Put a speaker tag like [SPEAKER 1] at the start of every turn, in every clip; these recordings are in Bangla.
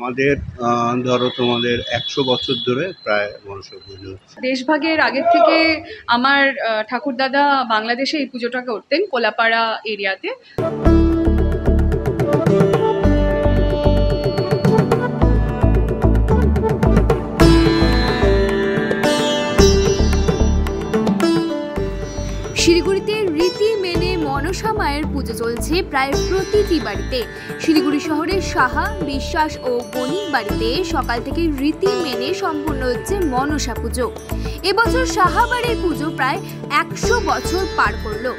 [SPEAKER 1] আমাদের ধরো তোমাদের ১০০ বছর ধরে প্রায় মনসা পুজো হচ্ছে।
[SPEAKER 2] দেশভাগের আগের থেকে আমার ঠাকুরদাদা বাংলাদেশে এই পুজোটা করতেন কোলাপাড়া এরিয়াতে।
[SPEAKER 3] শিলিগুড়িতে রীতি মেনে মনসা মায়ের পুজো চলছে প্রায় প্রতিটি বাড়িতে। শিলিগুড়ি শহরের সাহা, বিশ্বাস ও বণিক বাড়িতে সকাল থেকে রীতি মেনে সম্পন্ন হচ্ছে মনসা পুজো। এবছর সাহা বাড়ির পুজো প্রায় ১০০ বছর পার করলো।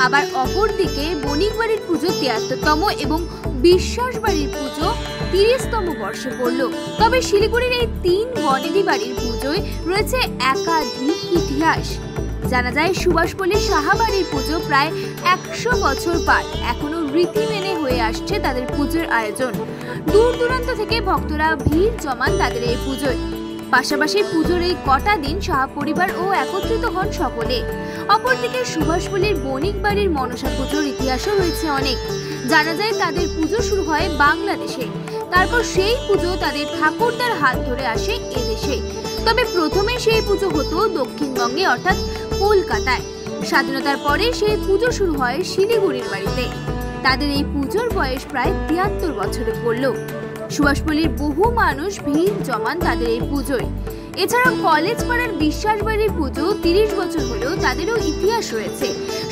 [SPEAKER 3] আবার অপরদিকে বণিক বাড়ির পুজো ৭৩তম এবং বিশ্বাস বাড়ির পুজো ৩০তম বর্ষে পড়ল। তবে শিলিগুড়ির এই ৩ বনেদি বাড়ির পুজোয় রয়েছে একাধিক ইতিহাস। জানা যায় সুভাষপল্লীর সাহাবাড়ির পুজো প্রায় ১০০ বছর পার, এখনো রীতি মেনে হয়ে আসছে তাদের পুজোর আয়োজন। দূর দূরান্ত থেকে ভক্তরা ভিড় জমান তাদের এই পুজোয়। পাশাপাশি পুজোর এই কটা দিন সাহা পরিবার ও একত্রিত হন সকলে। অপরদিকে সুভাষপল্লীর বণিক বাড়ির মনসা পুজোর ইতিহাসও রয়েছে অনেক। জানা যায় তাদের পুজো শুরু হয় বাংলাদেশে, তারপর সেই পুজো তাদের ঠাকুরদার হাত ধরে আসে এদেশে। তবে প্রথমে সেই পুজো হতো দক্ষিণবঙ্গে অর্থাৎ কলকাতায়। স্বাধীনতার পরে সেই পুজো শুরু হয় শিলিগুড়ির বাড়িতে। তাদের এই পুজোর বয়স প্রায় ৭৩ বছরে পড়ল। সুভাষপল্লীর বহু মানুষ ভিড় জমান তাদের এই পুজোয়। এছাড়াও কলেজ পাড়ার বিশ্বাস বাড়ির পুজো ৩০ বছর হলেও তাদেরও ইতিহাস রয়েছে।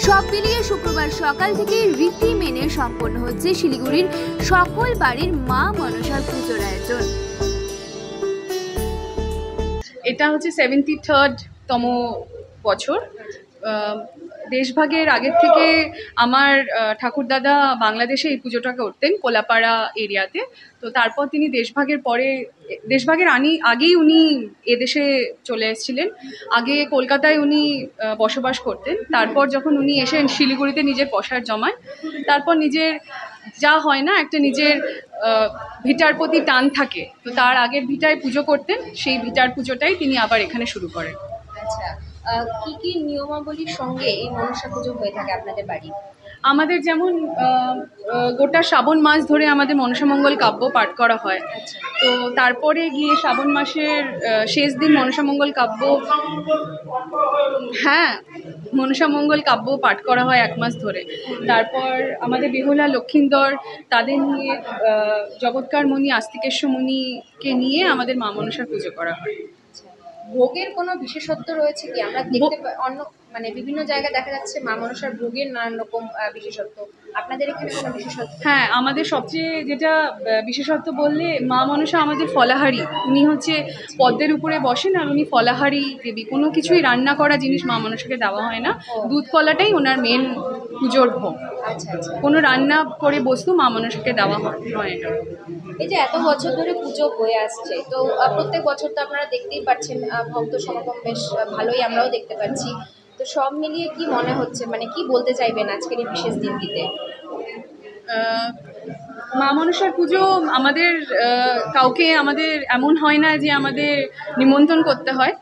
[SPEAKER 3] সব মিলিয়ে শুক্রবার সকাল থেকে রীতি মেনে সম্পন্ন হচ্ছে শিলিগুড়ির সকল বাড়ির মা মনসার পুজোর আয়োজন।
[SPEAKER 2] এটা হচ্ছে 73তম বছর। দেশভাগের আগের থেকে আমার ঠাকুরদাদা বাংলাদেশে এই পুজোটা করতেন কোলাপাড়া এরিয়াতে। তো তারপর তিনি দেশভাগের আগেই উনি এদেশে চলে এসেছিলেন। আগে কলকাতায় উনি বসবাস করতেন। তারপর যখন উনি এসে শিলিগুড়িতে নিজের পসার জমান, তারপর নিজের যা হয় না একটা নিজের ভিটার প্রতি টান থাকে, তো তার আগের ভিটায় পুজো করতেন। সেই ভিটার পুজোটাই তিনি আবার এখানে শুরু করেন।
[SPEAKER 3] আচ্ছা, কি কি নিয়মাবলীর সঙ্গে এই মনসা পুজো হয়ে থাকে আপনাদের বাড়ি?
[SPEAKER 2] আমাদের যেমন গোটা শ্রাবণ মাস ধরে আমাদের মনসামঙ্গল কাব্য পাঠ করা হয়। তো তারপরে গিয়ে শ্রাবণ মাসের শেষ দিন মনসামঙ্গল কাব্য পাঠ করা হয় ১ মাস ধরে। তারপর আমাদের বেহুলা লক্ষিন্দর তাদের নিয়ে জগৎকার মুনি আস্তিকেশ্বর মুনিকে নিয়ে আমাদের মা মনসার পুজো করা হয়।
[SPEAKER 3] ভোগের কোনো বিশেষত্ব রয়েছে কি? আমরা দেখতে বিভিন্ন জায়গায় দেখা যাচ্ছে মা মনসার ভোগের নানান রকম বিশেষত্ব। আপনাদের এখানে কোনো বিশেষত্ব?
[SPEAKER 2] হ্যাঁ, আমাদের সবচেয়ে যেটা বিশেষত্ব বললে মা মনসা আমাদের ফলাহারি। উনি হচ্ছে পদ্মের উপরে বসেন আর উনি ফলাহারি দেবী। কোনো কিছুই রান্না করা জিনিস মা মনসাকে দেওয়া হয় না। দুধ কলাটাই ওনার মেন পুজোর ভোগ। কোনো রান্না করে বস্তু মা মনসাকে দেওয়া হয় না।
[SPEAKER 3] এই যে এত বছর ধরে পুজো হয়ে আসছে, তো প্রত্যেক বছর তো আপনারা দেখতেই পাচ্ছেন ভক্ত সমাগম বেশ ভালোই আমরাও দেখতে পাচ্ছি। তো সব মিলিয়ে কি মনে হচ্ছে, কি বলতে চাইবেন আজকের এই বিশেষ দিনটিতে?
[SPEAKER 2] মা মনসার পুজো আমাদের কাউকে এমন হয় না যে আমাদের নিমন্ত্রণ করতে হয়।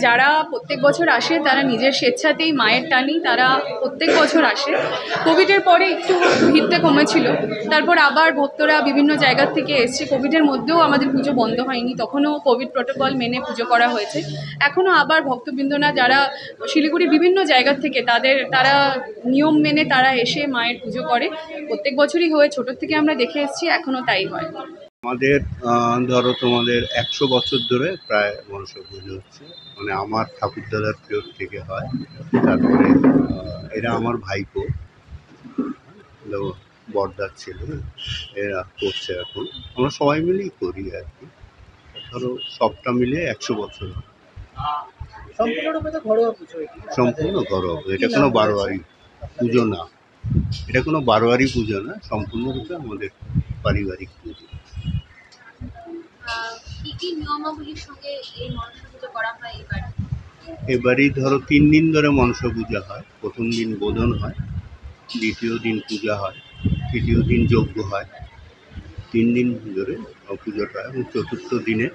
[SPEAKER 2] যারা প্রত্যেক বছর আসে তারা নিজের স্বেচ্ছাতেই মায়ের টানি তারা প্রত্যেক বছর আসে। কোভিডের পরে একটু ভিড়টা কমেছিল, তারপর আবার ভক্তরা বিভিন্ন জায়গা থেকে এসছে। কোভিডের মধ্যেও আমাদের পুজো বন্ধ হয়নি, তখনও কোভিড প্রোটোকল মেনে পুজো করা হয়েছে। এখনও আবার ভক্তবৃন্দরা যারা শিলিগুড়ির বিভিন্ন জায়গা থেকে তারা নিয়ম মেনে তারা এসে মায়ের পুজো করে। প্রত্যেক বছরই হয়ে ছোট থেকে আমরা দেখে এসেছি, এখনো তাই হয়।
[SPEAKER 1] আমাদের ধরো তোমাদের ১০০ বছর ধরে প্রায় মনসা পুজো হচ্ছে, আমার ঠাকুরদাদার পিরিয়ড থেকে হয়। তারপরে এরা আমার ভাইপো, বড়দার ছেলে, এরা করছে। এখন আমরা সবাই মিলেই করি আর কি। ধরো সবটা মিলে ১০০ বছর।
[SPEAKER 4] সম্পূর্ণ ঘরোয়া পুজো।
[SPEAKER 1] এটা কোনো বারোয়ারি পুজো না। এটা কোনো বারোয়ারি পুজো না, সম্পূর্ণরূপে আমাদের পারিবারিক পুজো।
[SPEAKER 3] কি কি নিয়মাবলীর সঙ্গে এই মনসা পুজো করা হয় এবারে?
[SPEAKER 1] এবারই ধরো ৩ দিন ধরে মনসা পূজা হয়। প্রথম দিন বোধন হয়, দ্বিতীয় দিন পূজা হয়, তৃতীয় দিন যজ্ঞ হয়। ৩ দিন ধরে পুজোটা হয় এবং চতুর্থ দিনে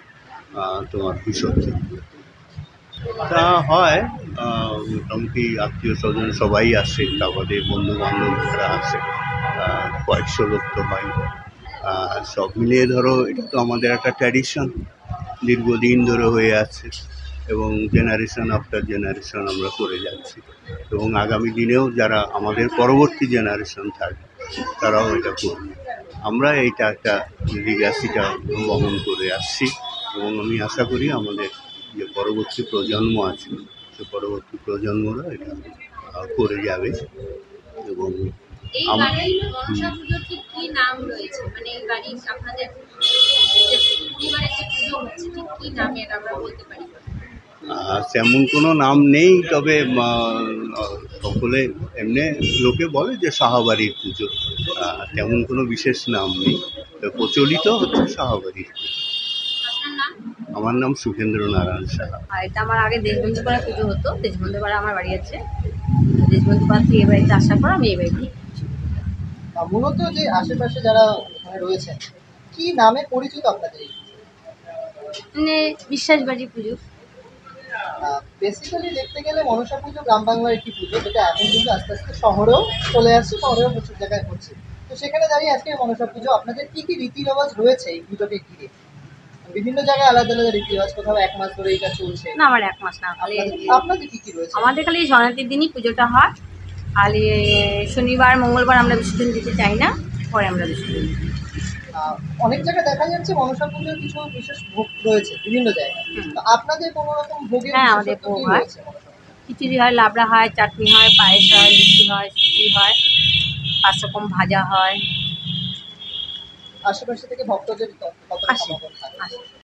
[SPEAKER 1] তোমার বিসর্জন তা হয়। মোটামুটি আত্মীয় স্বজন সবাই আসে, তারপরে বন্ধু বান্ধব যারা আসে, কয়েকশো লোক তো হয়। সব মিলিয়ে ধরো এটা তো আমাদের একটা ট্র্যাডিশন, দীর্ঘদিন ধরে হয়ে আছে এবং জেনারেশন আফটার জেনারেশন আমরা করে যাচ্ছি, এবং আগামী দিনেও যারা আমাদের পরবর্তী জেনারেশন থাকবে তারাও এটা করবে। আমরা এইটা একটা লিগ্যাসিটা বহন করে আসছি, এবং আমি আশা করি আমাদের যে পরবর্তী প্রজন্ম আছে সে পরবর্তী প্রজন্মরা এটা করে যাবে। এবং
[SPEAKER 4] এই
[SPEAKER 1] আম-
[SPEAKER 4] বাড়ির মনসা পুজোর ঠিক কি নাম রয়েছে, মানে এই বাড়ির আপনাদের যে পরিবারের যে পুজো হচ্ছে ঠিক কি নামে এটা আমরা বলতে পারি?
[SPEAKER 1] তেমন কোনো নাম নেই, তবে সকলে এমনি লোকে বলে যে সাহাবাড়ির পুজো, তেমন কোনো বিশেষ নাম নেই, তবে প্রচলিত হচ্ছে সাহাবাড়ির পুজো।
[SPEAKER 4] আপনার নাম?
[SPEAKER 1] আমার নাম সুখেন্দ্র নারায়ণ সাহা।
[SPEAKER 5] আর এটা আমার আগে দেশবন্ধু পাড়া পুজো হতো। দেশবন্ধু পাড়া আমার বাড়ি আছে। দেশবন্ধু পাড়া থেকে এই বাড়িতে আসার পর আমি এই বাড়িতে।
[SPEAKER 6] মূলত যে আশেপাশে যারা ওখানে রয়েছেন কি নামে পরিচিত আপনাদের এই
[SPEAKER 5] মানে বিশ্বাস বাড়ি পুজো।
[SPEAKER 6] বেসিক্যালি দেখতে গেলে মনসা পুজো গ্রাম বাংলার একটি পুজো, যেটা এখন কিন্তু আস্তে আস্তে শহরেও চলে আসছে, শহরেও প্রচুর জায়গায় হচ্ছে। তো সেখানে দাঁড়িয়ে আজকে মনসা পুজো আপনাদের কি কি রীতি রেওয়াজ রয়েছে এই পুজোকে ঘিরে? বিভিন্ন জায়গায় আলাদা আলাদা রীতি রেওয়াজ, কোথাও 1 মাস ধরে এটা চলছে।
[SPEAKER 5] না, আমার 1 মাস না, খালি
[SPEAKER 6] আপনাদের কি কি রয়েছে?
[SPEAKER 5] আমাদের খালি সংক্রান্তির দিনই পুজোটা হয়। খালি শনিবার মঙ্গলবার আমরা বিসর্জন দিতে চাই না, পরে আমরা বিসর্জন দিই।
[SPEAKER 6] অনেক জায়গায় দেখা যাচ্ছে মনসা পুজোর কিছু বিশেষ ভোগ রয়েছে বিভিন্ন জায়গায়। তো আপনাদের কোনো রকম ভোগের
[SPEAKER 5] হ্যাঁ, আমাদের
[SPEAKER 6] বিশেষত্ব
[SPEAKER 5] ভোগ
[SPEAKER 6] কি
[SPEAKER 5] হয়।
[SPEAKER 6] রয়েছে মনসা পুজোয়?
[SPEAKER 5] খিচুড়ি হয়, লাবড়া হয়, চাটনি হয়, পায়েস হয়, লুচি হয়, সুজি হয়, 5 রকম ভাজা হয়।
[SPEAKER 6] আশেপাশে থেকে ভক্তদের কতটা
[SPEAKER 5] আসে,
[SPEAKER 6] সমাগম থাকে?
[SPEAKER 5] আসে।